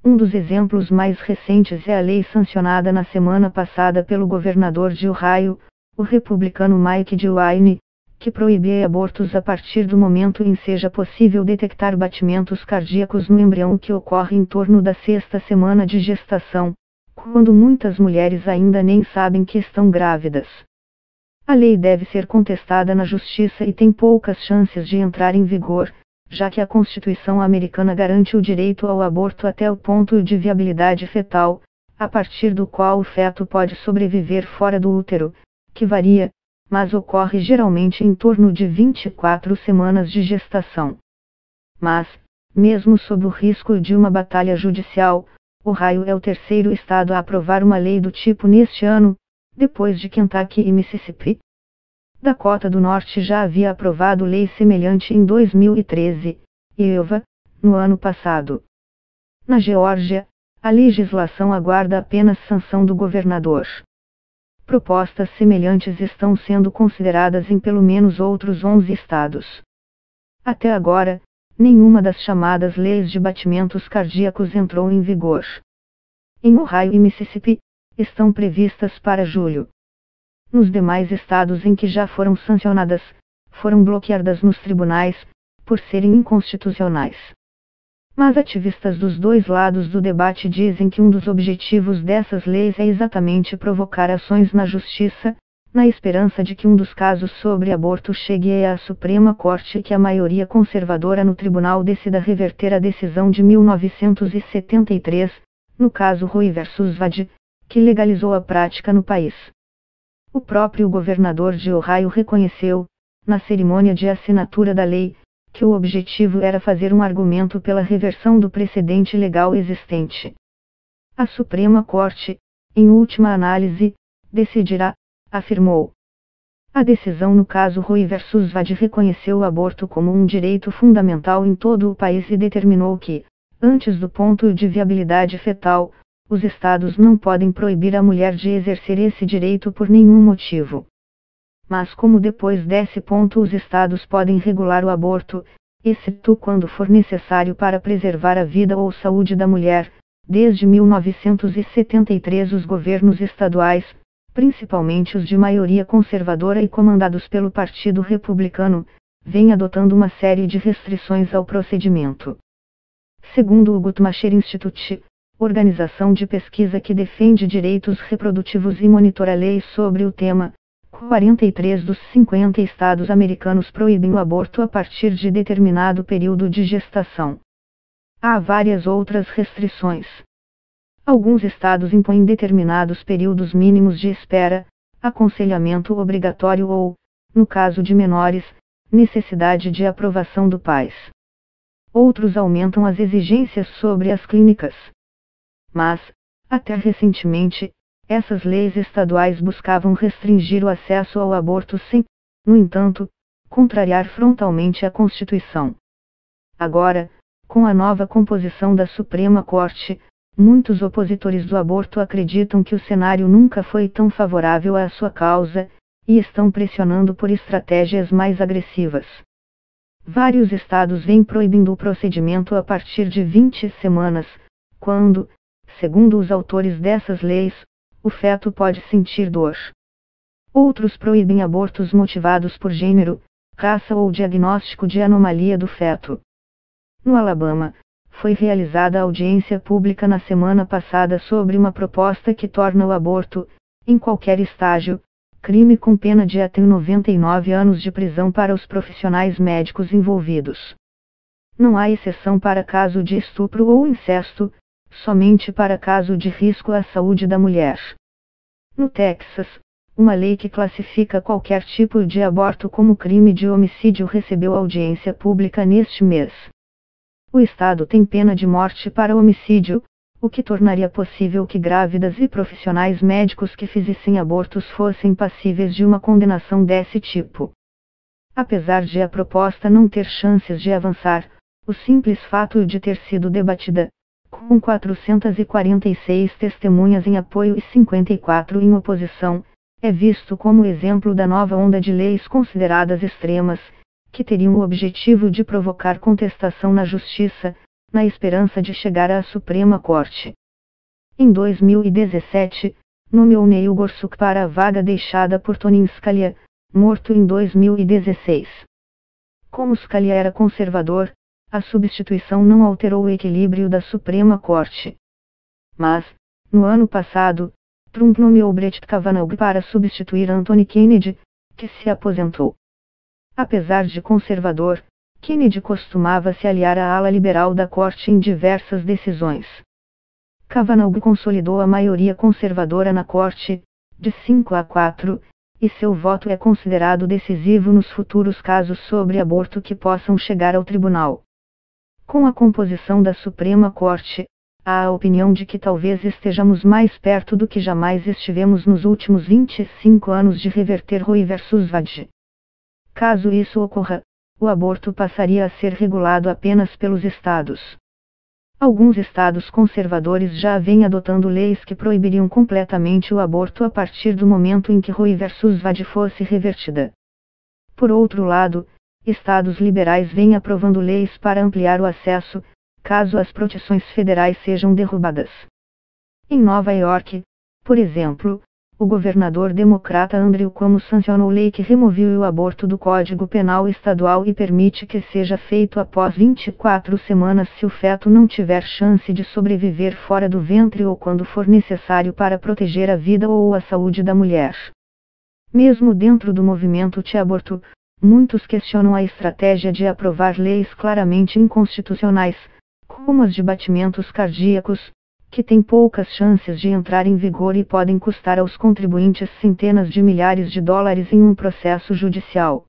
Um dos exemplos mais recentes é a lei sancionada na semana passada pelo governador de Ohio, o republicano Mike DeWine, que proíbe abortos a partir do momento em que seja possível detectar batimentos cardíacos no embrião, que ocorre em torno da 6ª semana de gestação, quando muitas mulheres ainda nem sabem que estão grávidas. A lei deve ser contestada na justiça e tem poucas chances de entrar em vigor, já que a Constituição americana garante o direito ao aborto até o ponto de viabilidade fetal, a partir do qual o feto pode sobreviver fora do útero, que varia, mas ocorre geralmente em torno de 24 semanas de gestação. Mas, mesmo sob o risco de uma batalha judicial, Ohio é o terceiro estado a aprovar uma lei do tipo neste ano, depois de Kentucky e Mississippi. Dakota do Norte já havia aprovado lei semelhante em 2013, e Iowa, no ano passado. Na Geórgia, a legislação aguarda apenas sanção do governador. Propostas semelhantes estão sendo consideradas em pelo menos outros 11 estados. Até agora, nenhuma das chamadas leis de batimentos cardíacos entrou em vigor. Em Ohio e Mississippi, estão previstas para julho. Nos demais estados em que já foram sancionadas, foram bloqueadas nos tribunais, por serem inconstitucionais. Mas ativistas dos dois lados do debate dizem que um dos objetivos dessas leis é exatamente provocar ações na justiça, na esperança de que um dos casos sobre aborto chegue à Suprema Corte e que a maioria conservadora no tribunal decida reverter a decisão de 1973, no caso Roe vs Wade, que legalizou a prática no país. O próprio governador de Ohio reconheceu, na cerimônia de assinatura da lei, que o objetivo era fazer um argumento pela reversão do precedente legal existente. A Suprema Corte, em última análise, decidirá, afirmou. A decisão no caso Roe vs Wade reconheceu o aborto como um direito fundamental em todo o país e determinou que, antes do ponto de viabilidade fetal, os estados não podem proibir a mulher de exercer esse direito por nenhum motivo. Mas como depois desse ponto os estados podem regular o aborto, exceto quando for necessário para preservar a vida ou saúde da mulher, desde 1973 os governos estaduais, principalmente os de maioria conservadora e comandados pelo Partido Republicano, vêm adotando uma série de restrições ao procedimento. Segundo o Guttmacher Institute, organização de pesquisa que defende direitos reprodutivos e monitora leis sobre o tema, 43 dos 50 estados americanos proíbem o aborto a partir de determinado período de gestação. Há várias outras restrições. Alguns estados impõem determinados períodos mínimos de espera, aconselhamento obrigatório ou, no caso de menores, necessidade de aprovação do pais. Outros aumentam as exigências sobre as clínicas. Mas, até recentemente, essas leis estaduais buscavam restringir o acesso ao aborto sem, no entanto, contrariar frontalmente a Constituição. Agora, com a nova composição da Suprema Corte, muitos opositores do aborto acreditam que o cenário nunca foi tão favorável à sua causa, e estão pressionando por estratégias mais agressivas. Vários estados vêm proibindo o procedimento a partir de 20 semanas, quando, segundo os autores dessas leis, o feto pode sentir dor. Outros proíbem abortos motivados por gênero, raça ou diagnóstico de anomalia do feto. No Alabama, foi realizada audiência pública na semana passada sobre uma proposta que torna o aborto, em qualquer estágio, crime com pena de até 99 anos de prisão para os profissionais médicos envolvidos. Não há exceção para caso de estupro ou incesto, somente para caso de risco à saúde da mulher. No Texas, uma lei que classifica qualquer tipo de aborto como crime de homicídio recebeu audiência pública neste mês. O estado tem pena de morte para homicídio, o que tornaria possível que grávidas e profissionais médicos que fizessem abortos fossem passíveis de uma condenação desse tipo. Apesar de a proposta não ter chances de avançar, o simples fato de ter sido debatida, com 446 testemunhas em apoio e 54 em oposição, é visto como exemplo da nova onda de leis consideradas extremas, que teriam o objetivo de provocar contestação na justiça, na esperança de chegar à Suprema Corte. Em 2017, nomeou Neil Gorsuch para a vaga deixada por Tony Scalia, morto em 2016. Como Scalia era conservador, a substituição não alterou o equilíbrio da Suprema Corte. Mas, no ano passado, Trump nomeou Brett Kavanaugh para substituir Anthony Kennedy, que se aposentou. Apesar de conservador, Kennedy costumava se aliar à ala liberal da corte em diversas decisões. Kavanaugh consolidou a maioria conservadora na corte, de 5-4, e seu voto é considerado decisivo nos futuros casos sobre aborto que possam chegar ao tribunal. Com a composição da Suprema Corte, há a opinião de que talvez estejamos mais perto do que jamais estivemos nos últimos 25 anos de reverter Roe vs Wade. Caso isso ocorra, o aborto passaria a ser regulado apenas pelos estados. Alguns estados conservadores já vêm adotando leis que proibiriam completamente o aborto a partir do momento em que Roe vs Wade fosse revertida. Por outro lado, estados liberais vêm aprovando leis para ampliar o acesso, caso as proteções federais sejam derrubadas. Em Nova York, por exemplo, o governador democrata Andrew Cuomo sancionou lei que removeu o aborto do Código Penal estadual e permite que seja feito após 24 semanas se o feto não tiver chance de sobreviver fora do ventre ou quando for necessário para proteger a vida ou a saúde da mulher. Mesmo dentro do movimento anti-aborto, muitos questionam a estratégia de aprovar leis claramente inconstitucionais, como as de batimentos cardíacos, que têm poucas chances de entrar em vigor e podem custar aos contribuintes centenas de milhares de dólares em um processo judicial.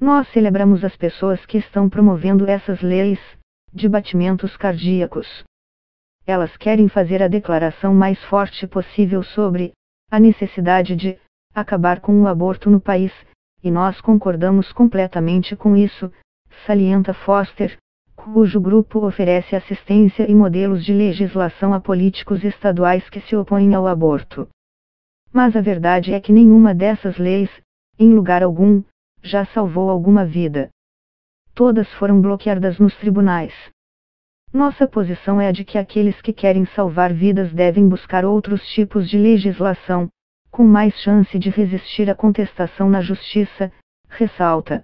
Nós celebramos as pessoas que estão promovendo essas leis, de batimentos cardíacos. Elas querem fazer a declaração mais forte possível sobre a necessidade de acabar com o aborto no país, e nós concordamos completamente com isso, salienta Foster, cujo grupo oferece assistência e modelos de legislação a políticos estaduais que se opõem ao aborto. Mas a verdade é que nenhuma dessas leis, em lugar algum, já salvou alguma vida. Todas foram bloqueadas nos tribunais. Nossa posição é a de que aqueles que querem salvar vidas devem buscar outros tipos de legislação, com mais chance de resistir à contestação na justiça, ressalta.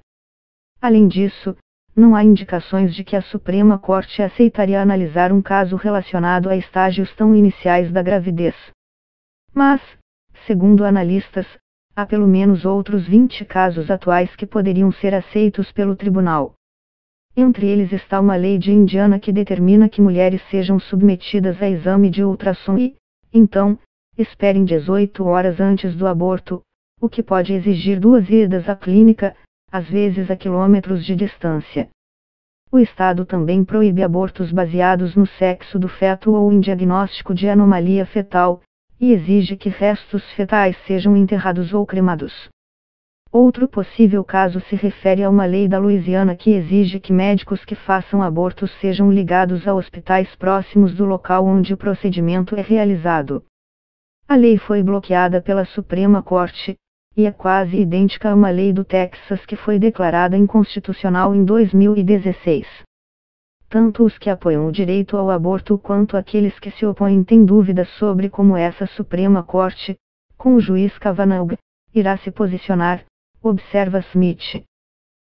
Além disso, não há indicações de que a Suprema Corte aceitaria analisar um caso relacionado a estágios tão iniciais da gravidez. Mas, segundo analistas, há pelo menos outros 20 casos atuais que poderiam ser aceitos pelo tribunal. Entre eles está uma lei de Indiana que determina que mulheres sejam submetidas a exame de ultrassom e, então, esperem 18 horas antes do aborto, o que pode exigir 2 idas à clínica, às vezes a quilômetros de distância. O Estado também proíbe abortos baseados no sexo do feto ou em diagnóstico de anomalia fetal, e exige que restos fetais sejam enterrados ou cremados. Outro possível caso se refere a uma lei da Louisiana que exige que médicos que façam abortos sejam ligados a hospitais próximos do local onde o procedimento é realizado. A lei foi bloqueada pela Suprema Corte, e é quase idêntica a uma lei do Texas que foi declarada inconstitucional em 2016. Tanto os que apoiam o direito ao aborto quanto aqueles que se opõem têm dúvidas sobre como essa Suprema Corte, com o juiz Kavanaugh, irá se posicionar, observa Smith.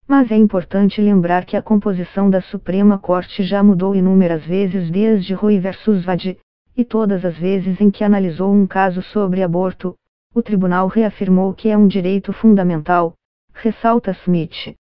Mas é importante lembrar que a composição da Suprema Corte já mudou inúmeras vezes desde Roe vs Wade, e todas as vezes em que analisou um caso sobre aborto, o tribunal reafirmou que é um direito fundamental, ressalta Smith.